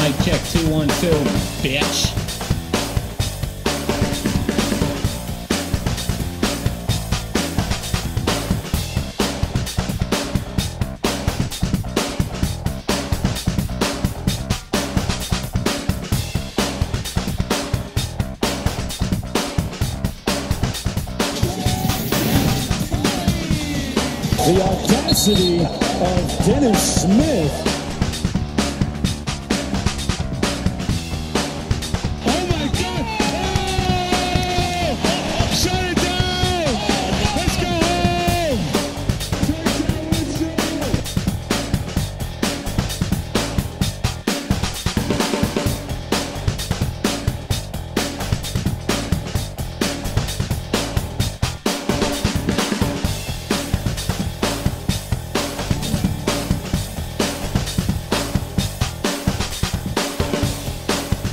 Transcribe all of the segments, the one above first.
Mic check 2 1 2, bitch. The audacity of Dennis Smith. Oh my God! Oh! Shut it down! Let's go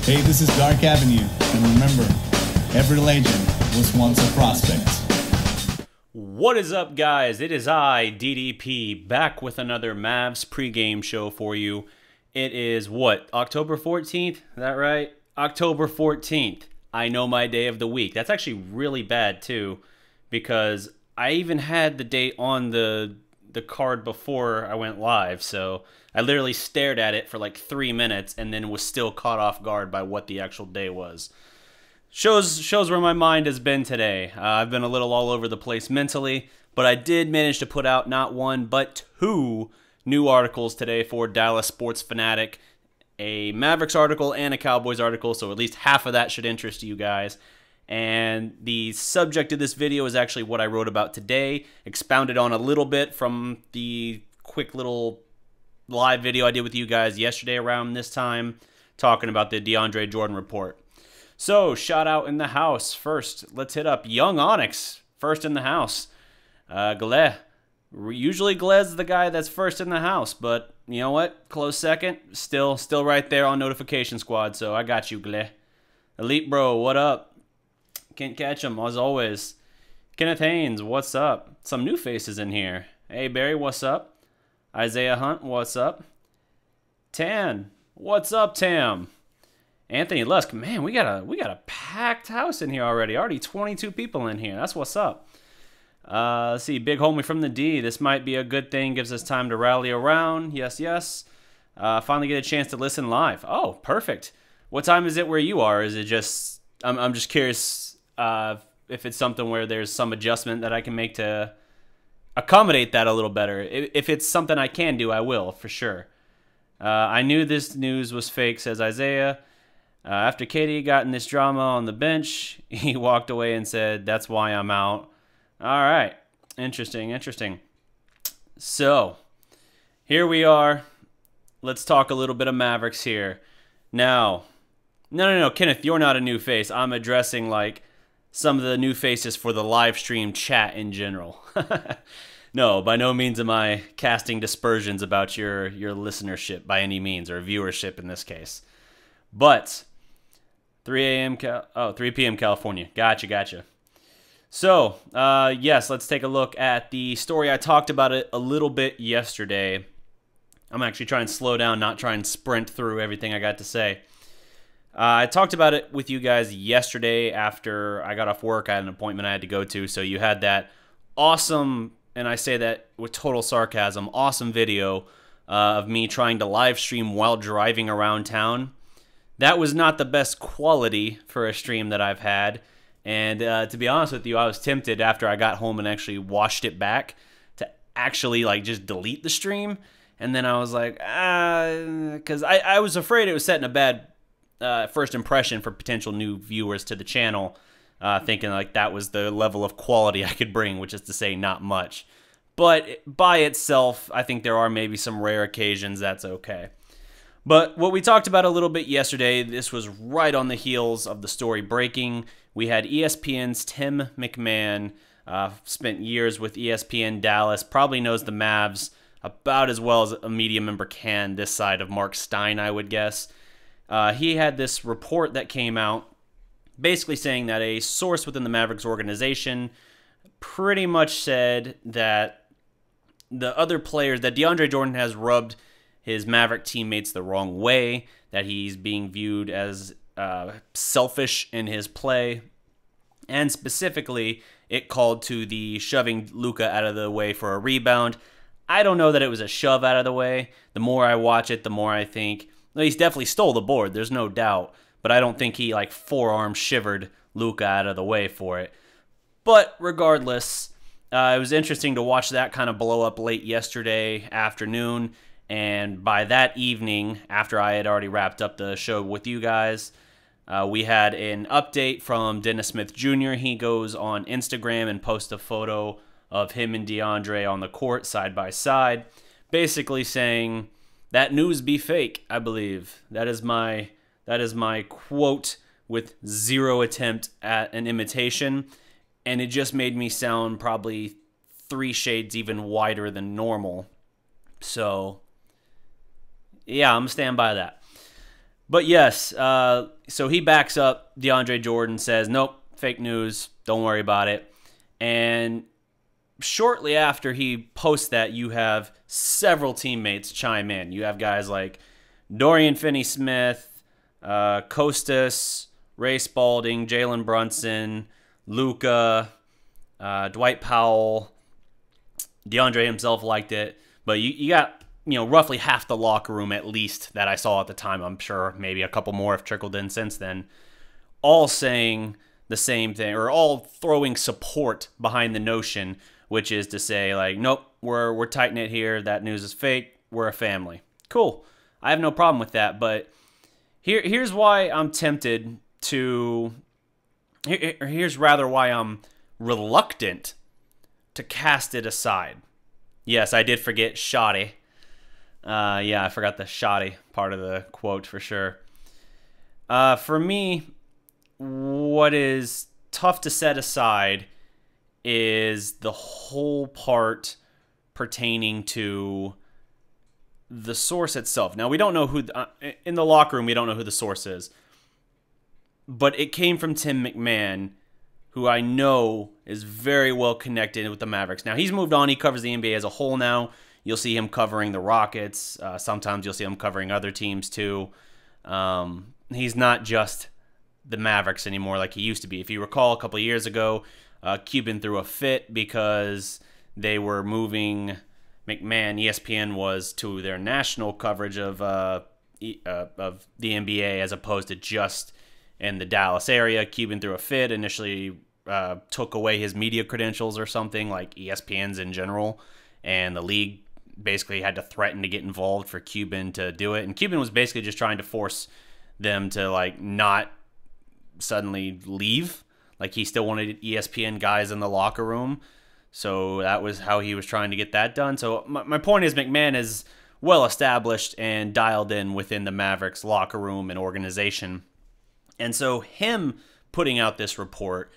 Hey, this is Dark Avenue, and remember, every legend was once a prospect. What is up, guys? It is I, DDP, back with another Mavs pregame show for you. It is, what, October 14th? Is that right? October 14th. I know my day of the week. That's actually really bad, too, because I even had the date on the card before I went live, so I literally stared at it for like 3 minutes and then was still caught off guard by what the actual day was. Shows where my mind has been today. I've been a little all over the place mentally, but I did manage to put out not one but two new articles today for Dallas Sports Fanatic. A Mavericks article and a Cowboys article, so at least half of that should interest you guys. And the subject of this video is actually what I wrote about today, expounded on a little bit from the quick little live video I did with you guys yesterday around this time, talking about the DeAndre Jordan report. So, shout out in the house. First, let's hit up Young Onyx, first in the house. Gle. Usually Gle's the guy that's first in the house, but you know what? Close second. Still right there on notification squad, so I got you, Gle. Elite Bro, what up? Can't catch him, as always. Kenneth Haynes, what's up? Some new faces in here. Hey, Barry, what's up? Isaiah Hunt, what's up? Tan, what's up, Tam? Anthony Lusk, man, we got a packed house in here already. Already 22 people in here. That's what's up. Let's see, Big Homie from the D. This might be a good thing. Gives us time to rally around. Yes, yes. Finally get a chance to listen live. Oh, perfect. What time is it where you are? Is it just... I'm just curious if it's something where there's some adjustment that I can make to accommodate that a little better. If it's something I can do, I will, for sure. I knew this news was fake, says Isaiah. After Katie got in this drama on the bench, he walked away and said, that's why I'm out. All right. Interesting, interesting. So, here we are. Let's talk a little bit of Mavericks here. Now, no, Kenneth, you're not a new face. I'm addressing, like, some of the new faces for the live stream chat in general. No, by no means am I casting dispersions about your listenership by any means, or viewership in this case. But 3 p.m. California. Gotcha. So, yes, let's take a look at the story. I talked about it a little bit yesterday. I'm actually trying to slow down, not try and sprint through everything I got to say. I talked about it with you guys yesterday after I got off work. I had an appointment I had to go to, so you had that awesome, and I say that with total sarcasm, awesome video of me trying to live stream while driving around town. That was not the best quality for a stream that I've had, and to be honest with you, I was tempted after I got home and actually watched it back to actually like just delete the stream, and then I was like, because I was afraid it was setting a bad first impression for potential new viewers to the channel, thinking like that was the level of quality I could bring, which is to say not much. But by itself, I think there are maybe some rare occasions that's okay. But what we talked about a little bit yesterday, this was right on the heels of the story breaking. We had ESPN's Tim McMahon, spent years with ESPN Dallas, probably knows the Mavs about as well as a media member can this side of Mark Stein, I would guess. He had this report that came out basically saying that a source within the Mavericks organization pretty much said that the other players, that DeAndre Jordan has rubbed his Maverick teammates the wrong way, that he's being viewed as selfish in his play, and specifically it called to the shoving Luka out of the way for a rebound. I don't know that it was a shove out of the way. The more I watch it, the more I think, well, he's definitely stole the board, there's no doubt, but I don't think he like forearm shivered Luka out of the way for it. But regardless, it was interesting to watch that kind of blow up late yesterday afternoon, and by that evening, after I had already wrapped up the show with you guys, we had an update from Dennis Smith Jr. He goes on Instagram and posts a photo of him and DeAndre on the court side by side, basically saying, "That news be fake," I believe. That is my quote with zero attempt at an imitation, and it just made me sound probably 3 shades even wider than normal. So, yeah, I'm going to stand by that. But yes, so he backs up DeAndre Jordan, says, nope, fake news, don't worry about it. And shortly after he posts that, you have several teammates chime in. You have guys like Dorian Finney-Smith, Kostas, Ray Spalding, Jalen Brunson, Luka, Dwight Powell. DeAndre himself liked it. But you got, roughly half the locker room at least that I saw at the time. I'm sure maybe a couple more have trickled in since then. All saying the same thing, or all throwing support behind the notion, which is to say, like, nope, we're tight-knit here. That news is fake. We're a family. Cool. I have no problem with that, but here's why I'm tempted to... Here's rather why I'm reluctant to cast it aside. Yes, I did forget shoddy. Yeah, I forgot the shoddy part of the quote for sure. For me, what is tough to set aside is the whole part pertaining to the source itself. Now, we don't know who... in the locker room, we don't know who the source is. But it came from Tim McMahon, who I know is very well connected with the Mavericks. Now, he's moved on. He covers the NBA as a whole now. You'll see him covering the Rockets. Sometimes you'll see him covering other teams too. He's not just the Mavericks anymore like he used to be. If you recall, a couple of years ago, Cuban threw a fit because they were moving McMahon, ESPN was, to their national coverage of the NBA as opposed to just in the Dallas area. Cuban threw a fit, initially took away his media credentials or something, like ESPN's in general, and the league basically had to threaten to get involved for Cuban to do it. And Cuban was basically just trying to force them to, like, not suddenly leave. Like, he still wanted ESPN guys in the locker room. So that was how he was trying to get that done. So my point is, McMahon is well established and dialed in within the Mavericks locker room and organization. And so him putting out this report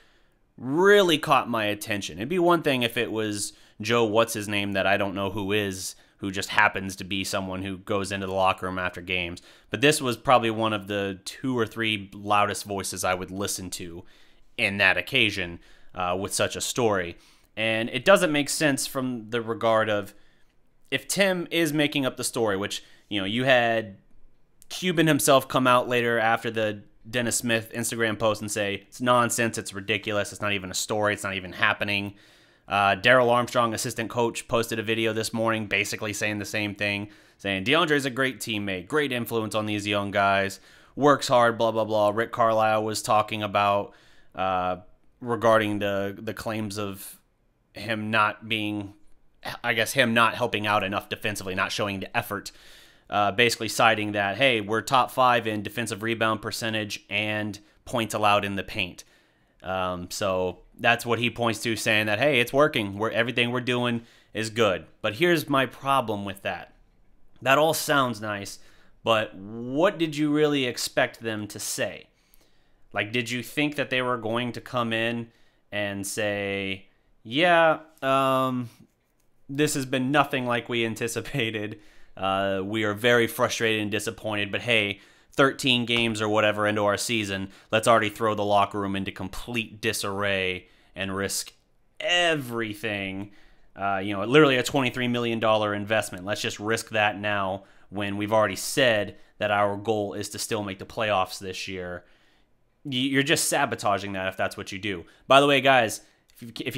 really caught my attention. It'd be one thing if it was Joe what's-his-name that I don't know who is, who just happens to be someone who goes into the locker room after games. But this was probably one of the 2 or 3 loudest voices I would listen to in that occasion with such a story. And it doesn't make sense from the regard of, if Tim is making up the story, which, you had Cuban himself come out later after the Dennis Smith Instagram post and say, it's nonsense, it's ridiculous, it's not even a story, it's not even happening. Daryl Armstrong, assistant coach, posted a video this morning basically saying the same thing, saying DeAndre's a great teammate, great influence on these young guys, works hard, blah, blah, blah. Rick Carlisle was talking about regarding the claims of him not being, I guess, him not helping out enough defensively, not showing the effort, basically citing that, hey, we're top 5 in defensive rebound percentage and points allowed in the paint. So that's what he points to, saying that, hey, it's working. Everything we're doing is good. But here's my problem with that. That all sounds nice, but what did you really expect them to say? Like, did you think that they were going to come in and say, yeah, this has been nothing like we anticipated. We are very frustrated and disappointed, but hey, 13 games or whatever into our season, let's already throw the locker room into complete disarray and risk everything. Literally a $23 million investment. Let's just risk that now when we've already said that our goal is to still make the playoffs this year. You're just sabotaging that if that's what you do. By the way, guys, if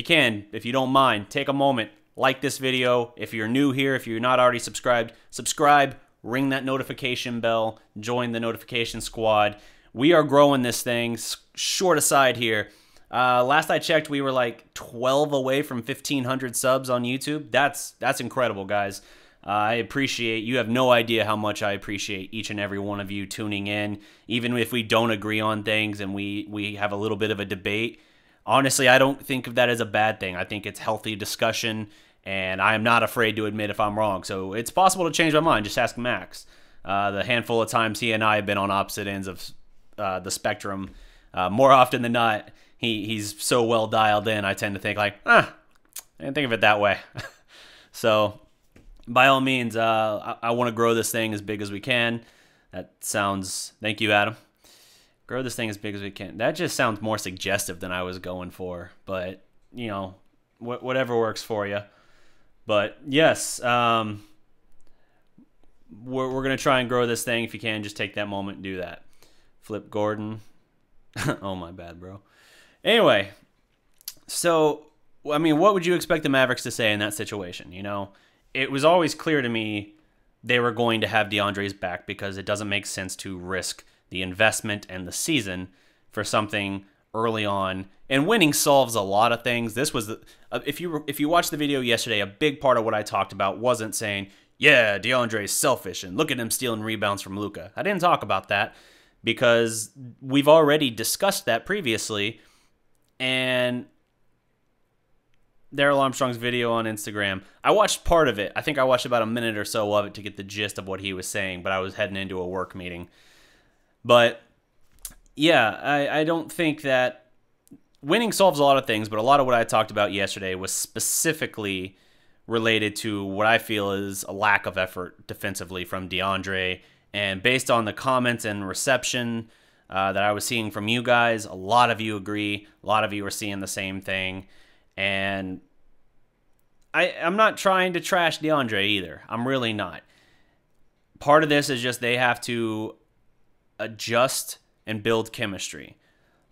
you don't mind, take a moment, like this video. If you're new here, if you're not already subscribed, subscribe, ring that notification bell, join the notification squad. We are growing this thing. Short aside here, last I checked, we were like 12 away from 1,500 subs on YouTube. That's incredible, guys. I appreciate, you have no idea how much I appreciate each and every one of you tuning in, even if we don't agree on things and we have a little bit of a debate. Honestly, I don't think of that as a bad thing. I think it's healthy discussion, and I am not afraid to admit if I'm wrong. So it's possible to change my mind. Just ask Max. The handful of times he and I have been on opposite ends of the spectrum, more often than not, he's so well dialed in, I tend to think like, I didn't think of it that way. So by all means, I want to grow this thing as big as we can. That sounds, thank you, Adam. Grow this thing as big as we can. That just sounds more suggestive than I was going for, but you know, whatever works for you. But yes, we're going to try and grow this thing. If you can, just take that moment and do that. Flip Gordon. Oh, my bad, bro. Anyway, so, I mean, what would you expect the Mavericks to say in that situation? You know, it was always clear to me they were going to have DeAndre's back because it doesn't make sense to risk the investment and the season for something early on. And winning solves a lot of things. This was, if you watched the video yesterday, a big part of what I talked about wasn't saying, yeah, DeAndre's selfish and look at him stealing rebounds from Luka. I didn't talk about that because we've already discussed that previously. And Daryl Armstrong's video on Instagram, I watched part of it. I think I watched about a minute or so of it to get the gist of what he was saying, but I was heading into a work meeting. But yeah, I don't think that winning solves a lot of things, but a lot of what I talked about yesterday was specifically related to what I feel is a lack of effort defensively from DeAndre. And based on the comments and reception that I was seeing from you guys, a lot of you agree. A lot of you are seeing the same thing. And I'm not trying to trash DeAndre either. I'm really not. Part of this is just they have to adjust and build chemistry.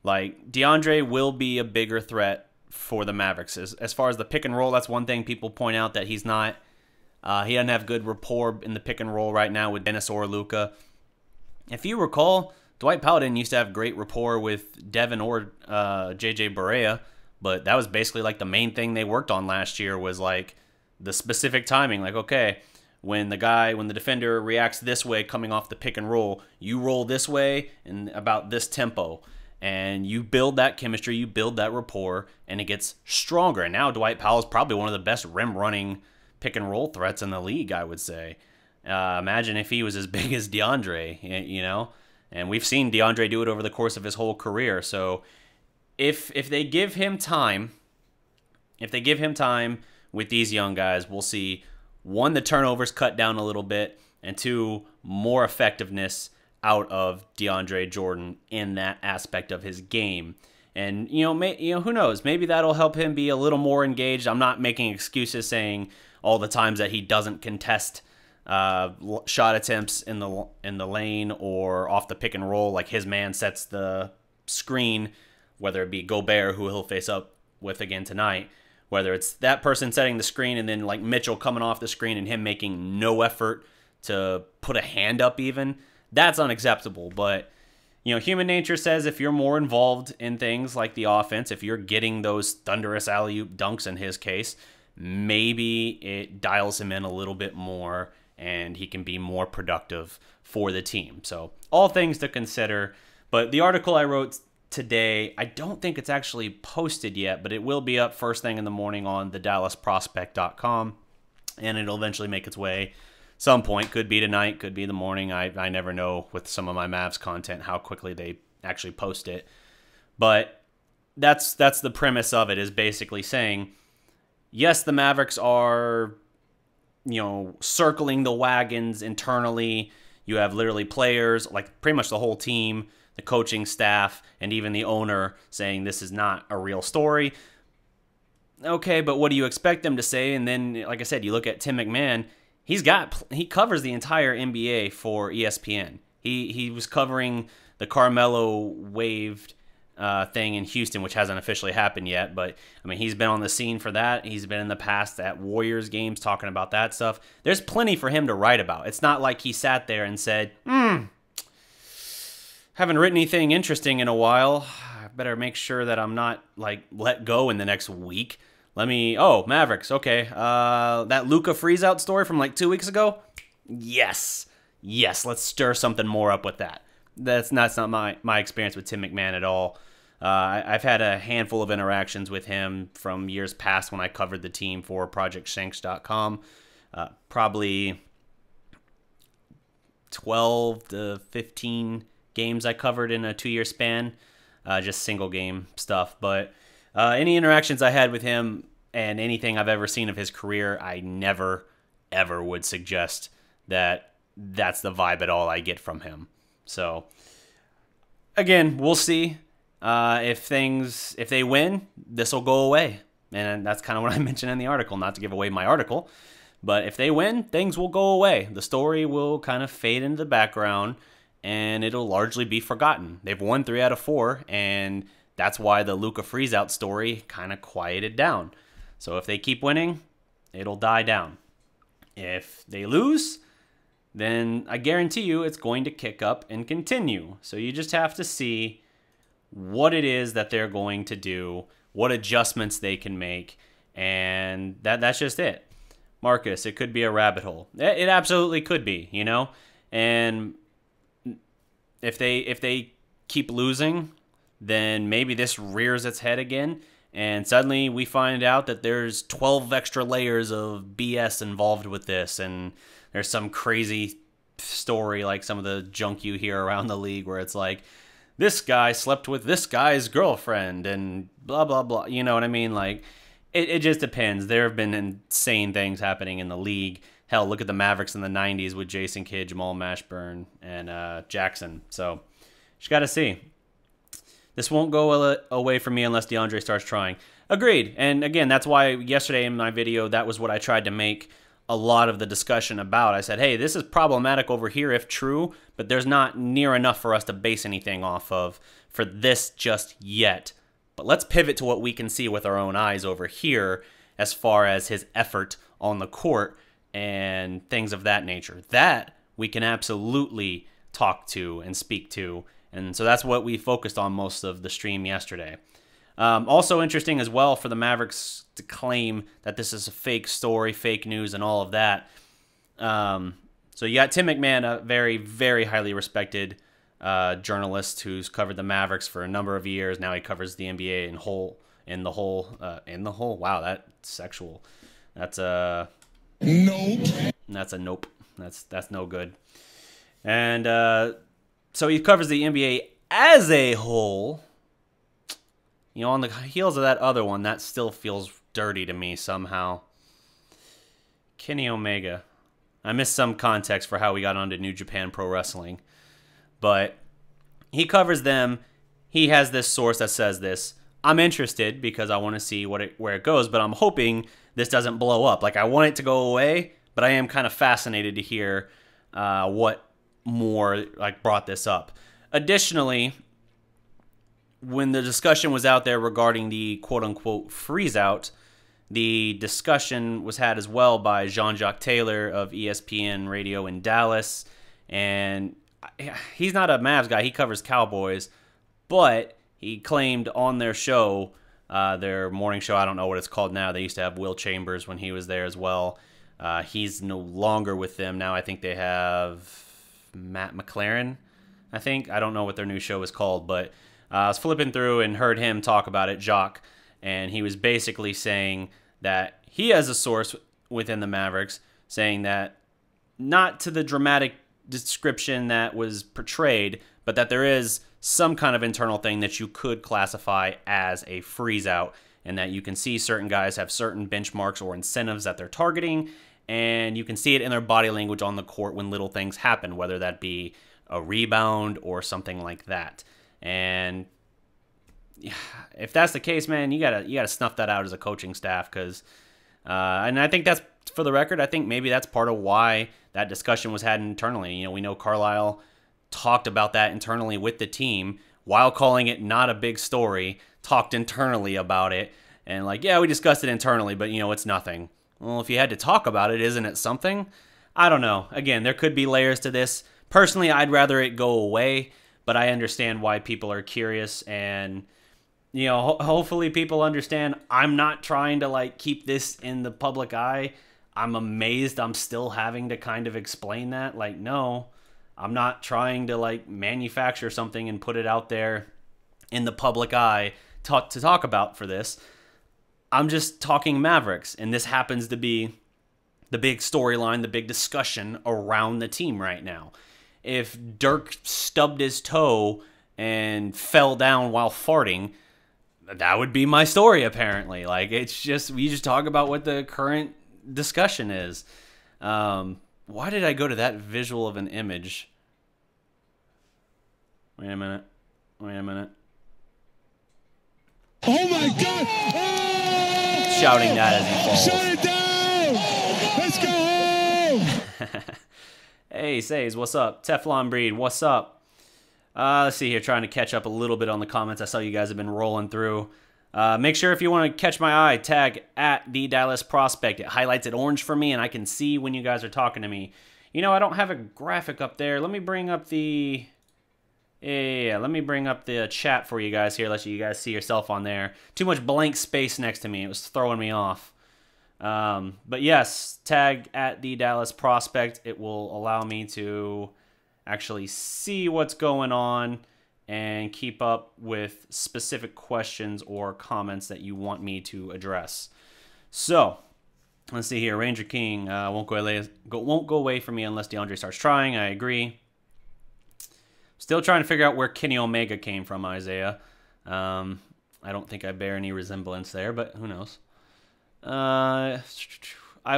Like, DeAndre will be a bigger threat for the Mavericks. As far as the pick and roll, that's one thing people point out that he's not. He doesn't have good rapport in the pick and roll right now with Dennis or Luka. If you recall, Dwight Powell didn't used to have great rapport with Devin or JJ Barea, but that was basically like the main thing they worked on last year was like the specific timing. Like, okay, when the defender reacts this way coming off the pick and roll, you roll this way and about this tempo. And you build that chemistry, you build that rapport, and it gets stronger. And now Dwight Powell is probably one of the best rim-running pick-and-roll threats in the league, I would say. Imagine if he was as big as DeAndre, you know? And we've seen DeAndre do it over the course of his whole career. So if they give him time, with these young guys, we'll see, one, the turnovers cut down a little bit, and two, more effectiveness out of DeAndre Jordan in that aspect of his game. And, who knows? Maybe that'll help him be a little more engaged. I'm not making excuses saying all the times that he doesn't contest shot attempts in the lane or off the pick and roll, like his man sets the screen, whether it be Gobert, who he'll face up with again tonight, whether it's that person setting the screen and then like Mitchell coming off the screen and him making no effort to put a hand up even. That's unacceptable, but human nature says if you're more involved in things like the offense, if you're getting those thunderous alley-oop dunks in his case, maybe it dials him in a little bit more and he can be more productive for the team. So all things to consider, but the article I wrote today, I don't think it's actually posted yet, but it will be up first thing in the morning on theDallasProspect.com, and it'll eventually make its way some point. Could be tonight, could be the morning. I never know with some of my Mavs content how quickly they actually post it. But that's the premise of it, is basically saying, yes, the Mavericks are, circling the wagons internally. You have literally players, like pretty much the whole team, the coaching staff, and even the owner saying this is not a real story. Okay, but what do you expect them to say? And then, like I said, you look at Tim McMahon. he covers the entire NBA for ESPN. He was covering the Carmelo waived thing in Houston, which hasn't officially happened yet. But, I mean, he's been on the scene for that. He's been in the past at Warriors games talking about that stuff. There's plenty for him to write about. It's not like he sat there and said, haven't written anything interesting in a while. I better make sure that I'm not, like, let go in the next week. Mavericks, okay. That Luka freeze-out story from, like, 2 weeks ago? Yes, let's stir something more up with that. That's not my experience with Tim McMahon at all. I've had a handful of interactions with him from years past when I covered the team for ProjectShanks.com. Probably 12 to 15 games I covered in a 2-year span, just single game stuff. But any interactions I had with him and anything I've ever seen of his career, I never, ever would suggest that that's the vibe at all I get from him. So, again, we'll see. If they win, this will go away. And that's kind of what I mentioned in the article, not to give away my article. But if they win, things will go away. The story will kind of fade into the background, and it'll largely be forgotten. They've won 3 out of 4, and that's why the Luka freeze-out story kind of quieted down. So if they keep winning, it'll die down. If they lose, then I guarantee you it's going to kick up and continue. So you just have to see what it is that they're going to do, what adjustments they can make, and that's just it. Marcus, it could be a rabbit hole. It absolutely could be, you know? And if they keep losing, then maybe this rears its head again, and suddenly we find out that there's 12 extra layers of BS involved with this, and there's some crazy story like some of the junk you hear around the league where it's like, this guy slept with this guy's girlfriend and blah, blah, blah. You know what I mean? Like, it just depends. There have been insane things happening in the league. Hell, look at the Mavericks in the 90s with Jason Kidd, Jamal Mashburn, and Jackson. So, just got to see. This won't go away from me unless DeAndre starts trying. Agreed. And again, that's why yesterday in my video, that was what I tried to make a lot of the discussion about. I said, hey, this is problematic over here if true, but there's not near enough for us to base anything off of for this just yet. But let's pivot to what we can see with our own eyes over here as far as his effort on the court and things of that nature. That we can absolutely talk to and speak to. And so that's what we focused on most of the stream yesterday. Also interesting as well for the Mavericks to claim that this is a fake story, fake news, and all of that. So you got Tim McMahon, a very, very highly respected journalist who's covered the Mavericks for a number of years. Now he covers the NBA in the whole. Wow, that's sexual. That's a nope. That's a nope. That's no good. And so he covers the NBA as a whole. You know, on the heels of that other one, that still feels dirty to me somehow. Kenny Omega. I missed some context for how we got onto New Japan Pro Wrestling. But he covers them. He has this source that says this. I'm interested because I want to see where it goes, but I'm hoping this doesn't blow up. Like, I want it to go away, but I am kind of fascinated to hear what more brought this up. Additionally, when the discussion was out there regarding the quote-unquote freeze-out, the discussion was had as well by Jean-Jacques Taylor of ESPN Radio in Dallas. And he's not a Mavs guy. He covers Cowboys. But he claimed on their show, their morning show, I don't know what it's called now. They used to have Will Chambers when he was there as well. He's no longer with them now. I think they have Matt McLaren, I think. I don't know what their new show is called, but I was flipping through and heard him talk about it, Jacques, and he was basically saying that he has a source within the Mavericks saying that not to the dramatic description that was portrayed, but that there is some kind of internal thing that you could classify as a freeze-out, and that you can see certain guys have certain benchmarks or incentives that they're targeting, and you can see it in their body language on the court when little things happen, whether that be a rebound or something like that. And if that's the case, man, you gotta snuff that out as a coaching staff, because and I think that's for the record, I think maybe that's part of why that discussion was had internally. You know, we know Carlisle talked about that internally with the team while calling it not a big story, talked internally about it, and like, yeah, we discussed it internally, but, you know, it's nothing. Well, if you had to talk about it, isn't it something? I don't know. Again, there could be layers to this. Personally, I'd rather it go away, but I understand why people are curious, and, you know, hopefully people understand I'm not trying to, like, keep this in the public eye. I'm amazed I'm still having to kind of explain that. Like, no, I'm not trying to, like, manufacture something and put it out there in the public eye to talk about for this. I'm just talking Mavericks, and this happens to be the big storyline, the big discussion around the team right now. If Dirk stubbed his toe and fell down while farting, that would be my story, apparently. Like, it's just, we just talk about what the current discussion is. Why did I go to that visual of an image? Wait a minute. Oh my God! Oh! Shouting that as he falls. Shut it down! Let's go home! Hey, Says, what's up? Teflon Breed, what's up? Let's see here, trying to catch up a little bit on the comments. I saw you guys have been rolling through. Make sure if you want to catch my eye, tag at the Dallas Prospect. It highlights it orange for me, and I can see when you guys are talking to me. You know, I don't have a graphic up there. Let me bring up the... let me bring up the chat for you guys here. Let you guys see yourself on there. Too much blank space next to me. It was throwing me off. But yes, tag at the Dallas Prospect. It will allow me to actually see what's going on and keep up with specific questions or comments that you want me to address. So, let's see here. Ranger King won't go away from me unless DeAndre starts trying. I agree. Still trying to figure out where Kenny Omega came from, Isaiah. I don't think I bear any resemblance there, but who knows. I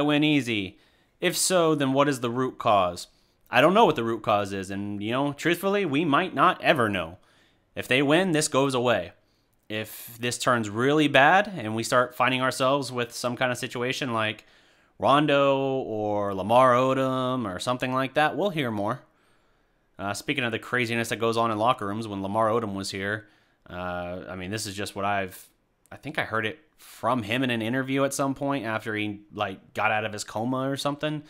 win easy. If so, then what is the root cause? I don't know what the root cause is, and, you know, truthfully, we might not ever know. If they win, this goes away. If this turns really bad and we start finding ourselves with some kind of situation like Rondo or Lamar Odom or something like that, we'll hear more. Speaking of the craziness that goes on in locker rooms, when Lamar Odom was here, I mean, this is just what I think I heard it from him in an interview at some point after he, like, got out of his coma or something,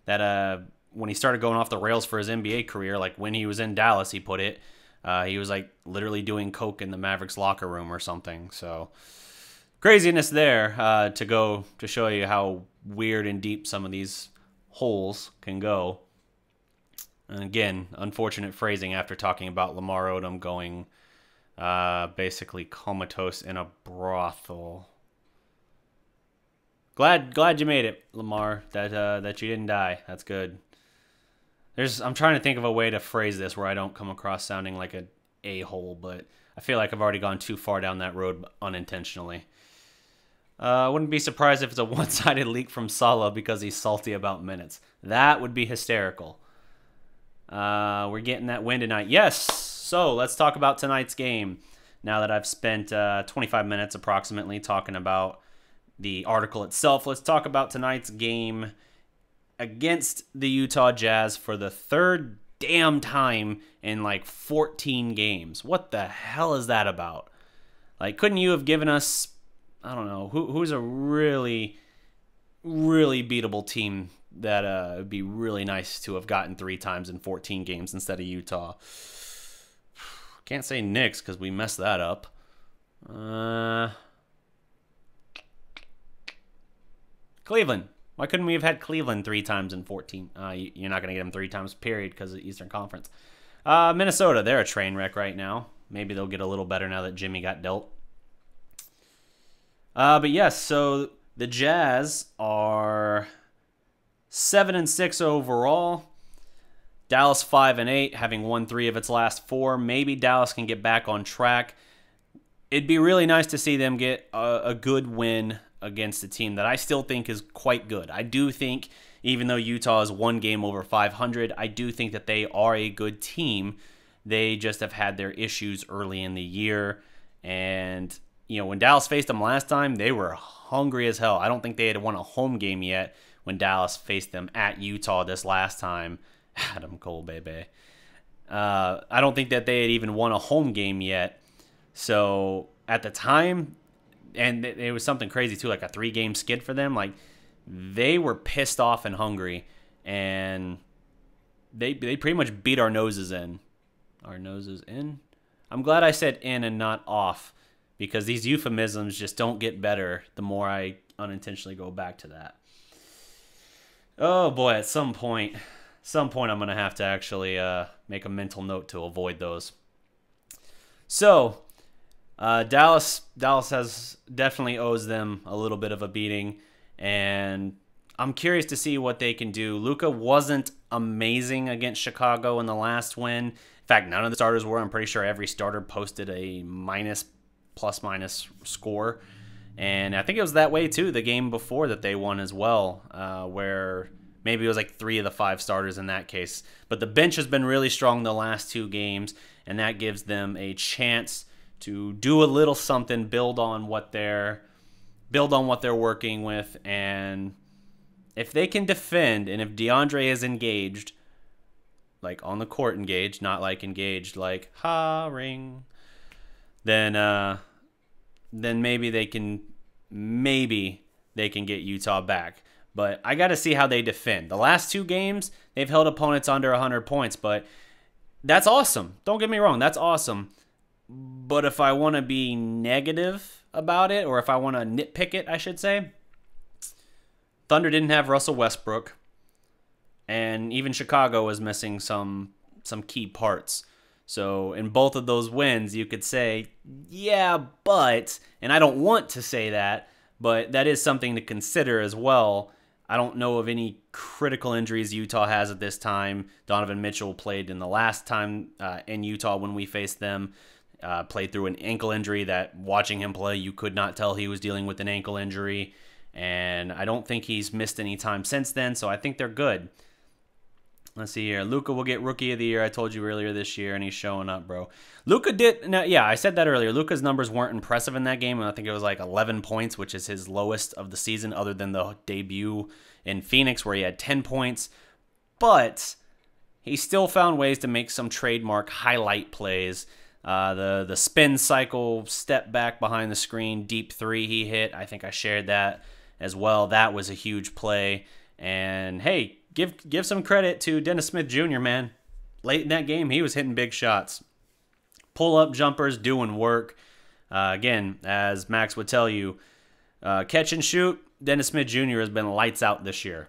that when he started going off the rails for his NBA career, like when he was in Dallas, he put it, he was, like, literally doing coke in the Mavericks locker room or something. So craziness there to show you how weird and deep some of these holes can go. And again, unfortunate phrasing after talking about Lamar Odom going basically comatose in a brothel. Glad you made it, Lamar, that you didn't die. That's good. I'm trying to think of a way to phrase this where I don't come across sounding like an a-hole, but I feel like I've already gone too far down that road unintentionally. I wouldn't be surprised if it's a one-sided leak from Salah because he's salty about minutes. That would be hysterical. We're getting that win tonight. Yes! So, let's talk about tonight's game. Now that I've spent 25 minutes approximately talking about the article itself, let's talk about tonight's game against the Utah Jazz for the third damn time in like 14 games. What the hell is that about? Like, couldn't you have given us, I don't know, who's a really, really beatable team that would be really nice to have gotten 3 times in 14 games instead of Utah? Can't say Knicks because we messed that up. Cleveland. Why couldn't we have had Cleveland 3 times in 14? You're not going to get them 3 times, period, because of the Eastern Conference. Minnesota, they're a train wreck right now. Maybe they'll get a little better now that Jimmy got dealt. But yes, so the Jazz are 7-6 overall. Dallas 5-8, having won 3 of its last 4. Maybe Dallas can get back on track. It'd be really nice to see them get a good win against a team that I still think is quite good. I do think, even though Utah is 1 game over 500, I do think that they are a good team. They just have had their issues early in the year. And, you know, when Dallas faced them last time, they were hungry as hell. I don't think they had won a home game yet when Dallas faced them at Utah this last time. Adam Cole, baby. I don't think that they had even won a home game yet. So at the time, and it was something crazy too, like a 3-game skid for them. Like, they were pissed off and hungry, and they pretty much beat our noses in. Our noses in? I'm glad I said in and not off, because these euphemisms just don't get better the more I unintentionally go back to that. Oh boy, at some point I'm going to have to actually make a mental note to avoid those. So, Dallas definitely owes them a little bit of a beating, and I'm curious to see what they can do. Luka wasn't amazing against Chicago in the last win. In fact, none of the starters were. I'm pretty sure every starter posted a plus-minus score. And I think it was that way, too, the game before that they won as well, where maybe it was like 3 of the 5 starters in that case. But the bench has been really strong the last 2 games, and that gives them a chance to do a little something, build on what they're working with. And if they can defend, and if DeAndre is engaged, like on the court engaged, not like engaged like ha-ring, then maybe they can get Utah back. But I got to see how they defend. The last 2 games, they've held opponents under 100 points, but that's awesome. Don't get me wrong, that's awesome. But if I want to be negative about it, or if I want to nitpick it, I should say, Thunder didn't have Russell Westbrook, and even Chicago was missing some key parts. So in both of those wins, you could say, yeah, but, and I don't want to say that, but that is something to consider as well. I don't know of any critical injuries Utah has at this time. Donovan Mitchell played in the last time in Utah when we faced them. Played through an ankle injury that, watching him play, you could not tell he was dealing with an ankle injury. And I don't think he's missed any time since then, so I think they're good. Let's see here. Luka will get Rookie of the Year. I told you earlier this year, and he's showing up, bro. Luka did... Now, yeah, I said that earlier. Luka's numbers weren't impressive in that game, and I think it was like 11 points, which is his lowest of the season, other than the debut in Phoenix, where he had 10 points. But he still found ways to make some trademark highlight plays. The spin cycle, step back behind the screen, deep 3 he hit. I think I shared that as well. That was a huge play. And, hey... Give some credit to Dennis Smith Jr., man. Late in that game, he was hitting big shots. Pull-up jumpers, doing work. Again, as Max would tell you, catch and shoot, Dennis Smith Jr. has been lights out this year.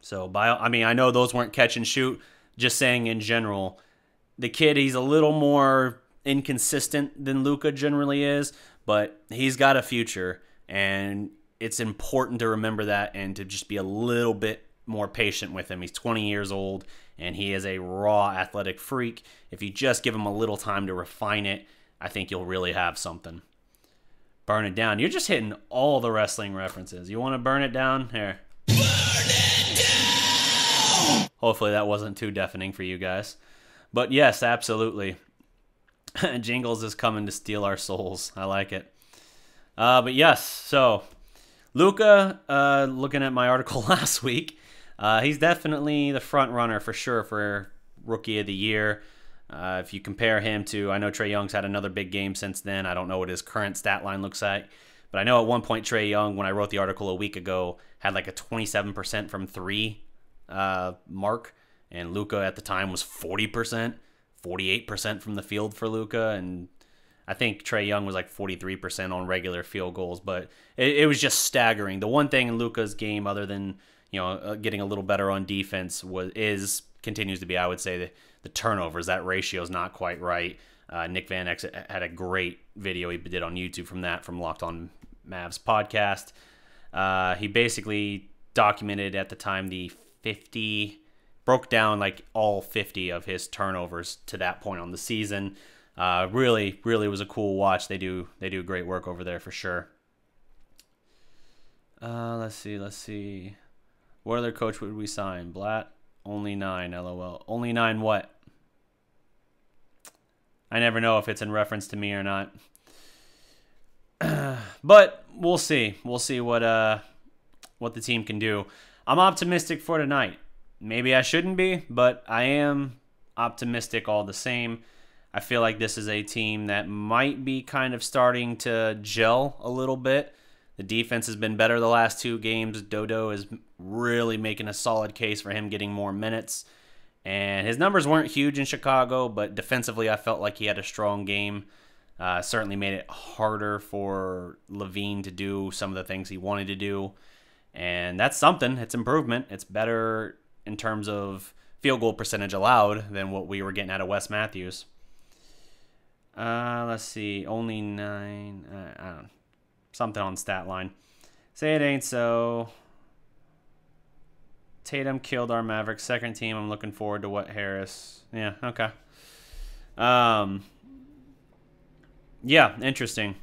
So, I know those weren't catch and shoot. Just saying in general, the kid, he's a little more inconsistent than Luka generally is, but he's got a future, and it's important to remember that and to just be a little bit more patient with him. He's 20 years old, and he is a raw athletic freak. If you just give him a little time to refine it, I think you'll really have something. Burn it down. You're just hitting all the wrestling references. You want to burn it down? Here. Burn it down! Hopefully that wasn't too deafening for you guys. But yes, absolutely. Jingles is coming to steal our souls. I like it. But yes, so Luka, looking at my article last week, he's definitely the front runner for sure for Rookie of the Year. If you compare him to, I know Trae Young's had another big game since then. I don't know what his current stat line looks like. But I know at one point Trae Young, when I wrote the article a week ago, had like a 27% from 3 mark. And Luka at the time was 40%, 48% from the field for Luka. And I think Trae Young was like 43% on regular field goals. But it was just staggering. The one thing in Luka's game, other than getting a little better on defense, continues to be, I would say, the turnovers. That ratio is not quite right. Nick Van X had a great video he did on YouTube from Locked On Mavs podcast. He basically documented at the time broke down like all 50 of his turnovers to that point on the season. Really was a cool watch. They do great work over there for sure. Let's see. What other coach would we sign? Blatt? Only 9, LOL. Only 9 what? I never know if it's in reference to me or not. But we'll see. We'll see what the team can do. I'm optimistic for tonight. Maybe I shouldn't be, but I am optimistic all the same. I feel like this is a team that might be kind of starting to gel a little bit. The defense has been better the last 2 games. Dodo is really making a solid case for him getting more minutes. And his numbers weren't huge in Chicago, but defensively I felt like he had a strong game. Certainly made it harder for Levine to do some of the things he wanted to do. And that's something. It's improvement. It's better in terms of field goal percentage allowed than what we were getting out of Wes Matthews. Let's see. Only 9. I don't know. Something on stat line. Say it ain't so. Tatum killed our Mavericks. Second team. I'm looking forward to what Harris. Yeah, okay. Yeah, interesting.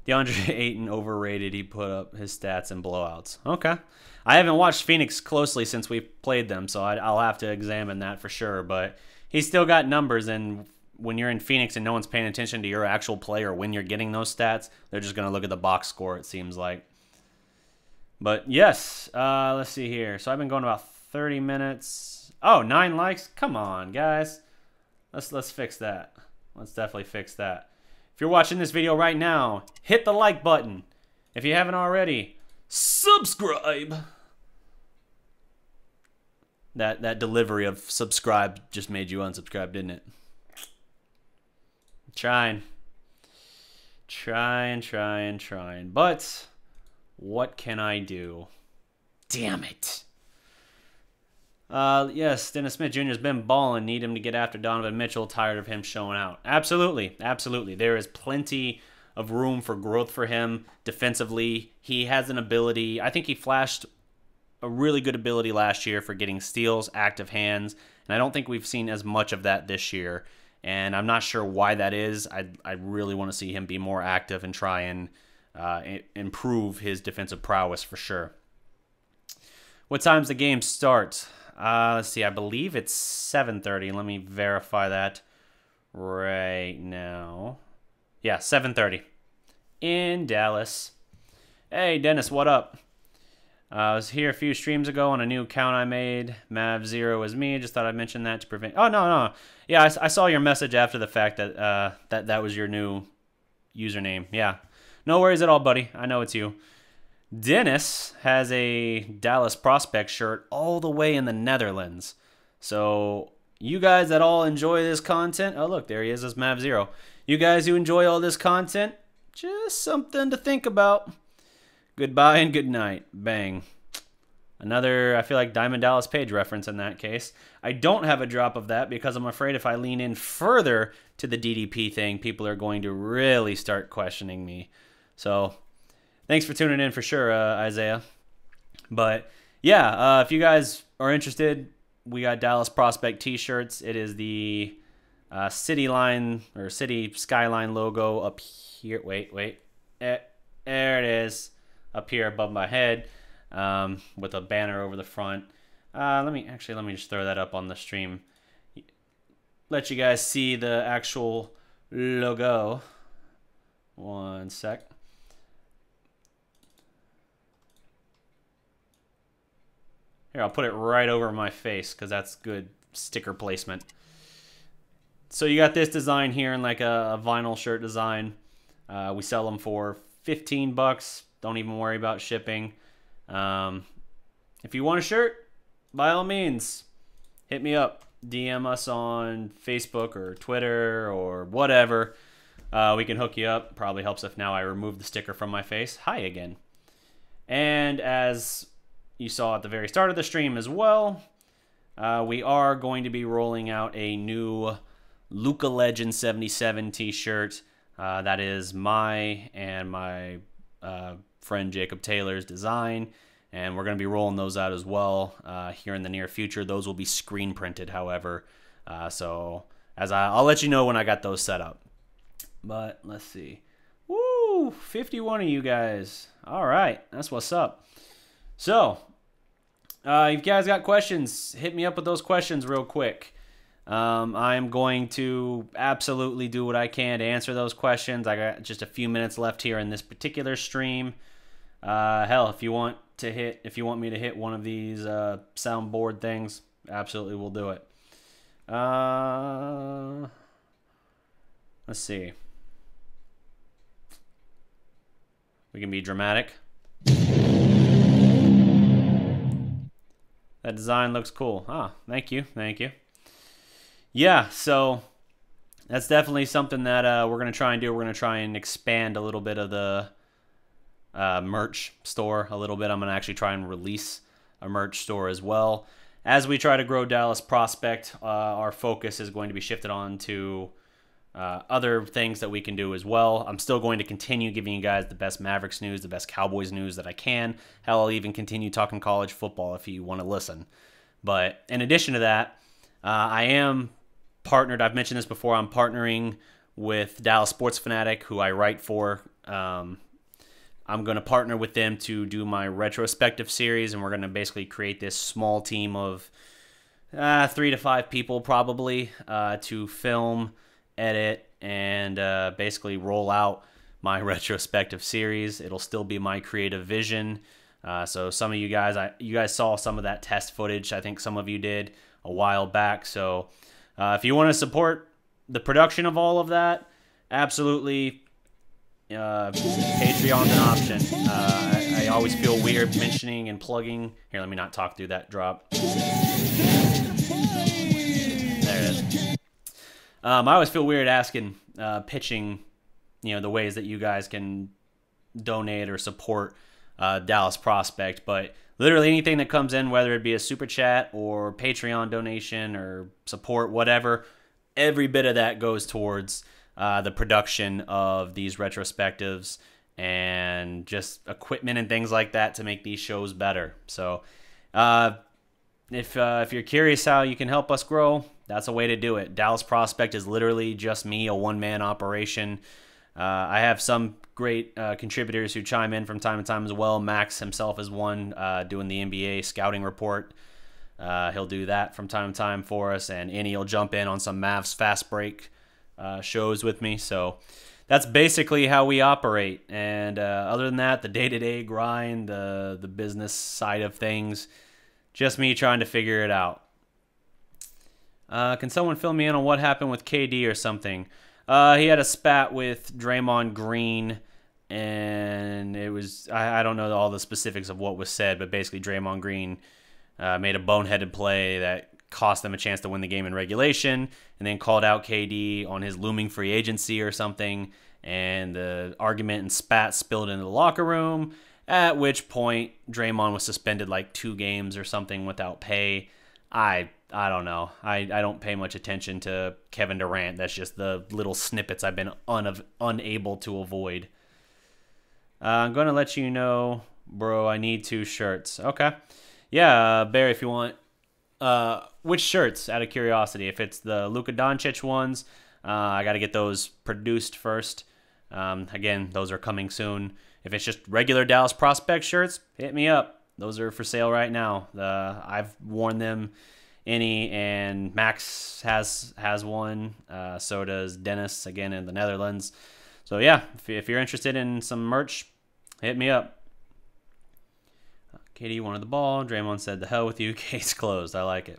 DeAndre Ayton overrated. He put up his stats in blowouts. Okay. I haven't watched Phoenix closely since we played them, so I'll have to examine that for sure. But he's still got numbers, and when you're in Phoenix and no one's paying attention to your actual play or when you're getting those stats, they're just going to look at the box score, it seems like. But yes, let's see here. So I've been going about 30 minutes. Oh, 9 likes? Come on, guys. Let's fix that. Let's definitely fix that. If you're watching this video right now, hit the like button. If you haven't already, subscribe. That delivery of subscribe just made you unsubscribe, didn't it? Trying. But what can I do? Damn it. Yes, Dennis Smith Jr. has been balling. Need him to get after Donovan Mitchell. Tired of him showing out. Absolutely. Absolutely. There is plenty of room for growth for him defensively. He has an ability. I think he flashed a really good ability last year for getting steals, active hands, and I don't think we've seen as much of that this year. And I'm not sure why that is. I really want to see him be more active and try and improve his defensive prowess for sure. What time's the game start? Let's see. I believe it's 7:30. Let me verify that right now. Yeah, 7:30 in Dallas. Hey, Dennis, what up? I was here a few streams ago on a new account I made. Mav0 is me. Just thought I'd mention that to prevent... Oh, no. Yeah, I saw your message after the fact that that was your new username. Yeah. No worries at all, buddy. I know it's you. Dennis has a Dallas Prospect shirt all the way in the Netherlands. So you guys that all enjoy this content... Oh, look, there he is as Mav0. You guys who enjoy all this content, just something to think about. Goodbye and good night. Bang. Another, I feel like, Diamond Dallas Page reference in that case. I don't have a drop of that because I'm afraid if I lean in further to the DDP thing, people are going to really start questioning me. So, thanks for tuning in for sure, Isaiah. But, yeah, if you guys are interested, we got Dallas Prospect t-shirts. It is the city line or city skyline logo up here. Wait. There it is. Up here above my head, with a banner over the front. Let me just throw that up on the stream. Let you guys see the actual logo. One sec. Here, I'll put it right over my face because that's good sticker placement. So you got this design here in like a vinyl shirt design. We sell them for $15. Don't even worry about shipping. If you want a shirt, by all means, hit me up. DM us on Facebook or Twitter or whatever. We can hook you up. Probably helps if now I remove the sticker from my face. Hi again. And as you saw at the very start of the stream as well, we are going to be rolling out a new Luka Legend 77 t-shirt. That is my and my friend Jacob Taylor's design, and we're going to be rolling those out as well here in the near future. Those will be screen printed, however, so as I'll let you know when I got those set up. But let's see. Woo! 51 of you guys. All right, that's what's up. So if you guys got questions, hit me up with those questions real quick. I'm going to absolutely do what I can to answer those questions. I got just a few minutes left here in this particular stream. Hell, if you want me to hit one of these soundboard things, absolutely we'll do it. Let's see. We can be dramatic. That design looks cool. Ah, thank you. Yeah, so that's definitely something that we're going to try and do. We're going to try and expand a little bit of the merch store a little bit. I'm going to actually try and release a merch store as well. As we try to grow Dallas Prospect, our focus is going to be shifted on to other things that we can do as well. I'm still going to continue giving you guys the best Mavericks news, the best Cowboys news that I can. Hell, I'll even continue talking college football if you want to listen. But in addition to that, I am partnered. I've mentioned this before. I'm partnering with Dallas Sports Fanatic, who I write for. I'm going to partner with them to do my retrospective series, and we're going to basically create this small team of 3 to 5 people probably to film, edit, and basically roll out my retrospective series. It'll still be my creative vision. So some of you guys saw some of that test footage. I think some of you did a while back. So if you want to support the production of all of that, absolutely, Patreon's an option. I always feel weird mentioning and plugging. Here, let me not talk through that drop. There it is. I always feel weird asking, pitching, the ways that you guys can donate or support Dallas Prospect, but literally anything that comes in, whether it be a super chat or Patreon donation or support, whatever, every bit of that goes towards the production of these retrospectives and just equipment and things like that to make these shows better. So if you're curious how you can help us grow, that's a way to do it. Dallas Prospect is literally just me, a one-man operation. I have some great contributors who chime in from time to time as well. Max himself is one doing the NBA scouting report. He'll do that from time to time for us, and Annie will jump in on some Mavs fast break shows with me. So that's basically how we operate. And other than that, the day-to-day grind, the business side of things, just me trying to figure it out. Can someone fill me in on what happened with KD or something? He had a spat with Draymond Green, and it was, I don't know all the specifics of what was said, but basically Draymond Green made a boneheaded play that cost them a chance to win the game in regulation, and then called out KD on his looming free agency or something, and the argument and spat spilled into the locker room, at which point Draymond was suspended like 2 games or something without pay. I don't know. I don't pay much attention to Kevin Durant. That's just the little snippets I've been unable to avoid. I'm going to let you know, bro, I need 2 shirts. Okay. Yeah, Barry, if you want. Which shirts, out of curiosity? If it's the Luka Doncic ones, I got to get those produced first. Again, those are coming soon. If it's just regular Dallas Prospect shirts, hit me up. Those are for sale right now. I've worn them. Any, and Max has one. So does Dennis, again, in the Netherlands. So yeah, if you're interested in some merch, hit me up. KD wanted the ball. Draymond said, "The hell with you. Case closed." I like it.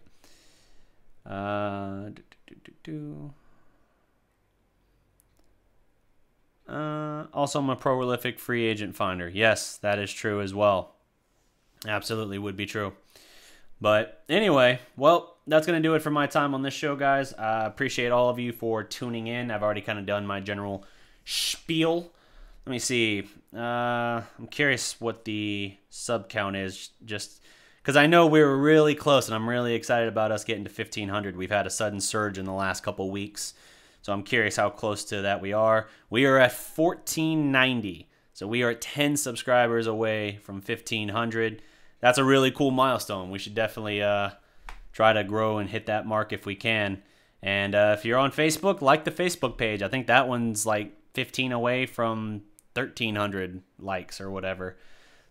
Also, I'm a prolific free agent finder. Yes, that is true as well. Absolutely would be true. But anyway, well, that's going to do it for my time on this show, guys. I appreciate all of you for tuning in. I've already kind of done my general spiel. Let me see. I'm curious what the sub count is, just because I know we were really close, and I'm really excited about us getting to 1,500. We've had a sudden surge in the last couple weeks, so I'm curious how close to that we are. We are at 1,490, so we are 10 subscribers away from 1,500. That's a really cool milestone. We should definitely try to grow and hit that mark if we can. And if you're on Facebook, like the Facebook page. I think that one's like 15 away from 1,300 likes or whatever.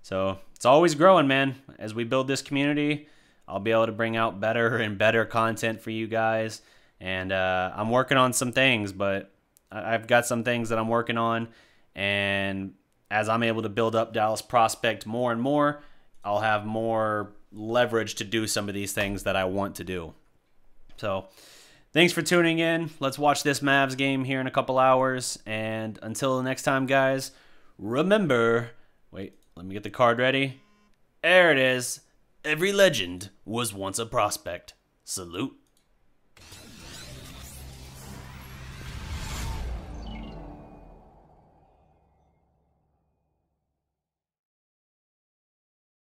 So it's always growing, man. As we build this community, I'll be able to bring out better and better content for you guys. And I'm working on some things, but I've got some things that I'm working on. And as I'm able to build up Dallas prospect more and more, I'll have more leverage to do some of these things that I want to do. So thanks for tuning in. Let's watch this Mavs game here in a couple hours. And until next time, guys, remember, wait, let me get the card ready. There it is. Every legend was once a prospect. Salute.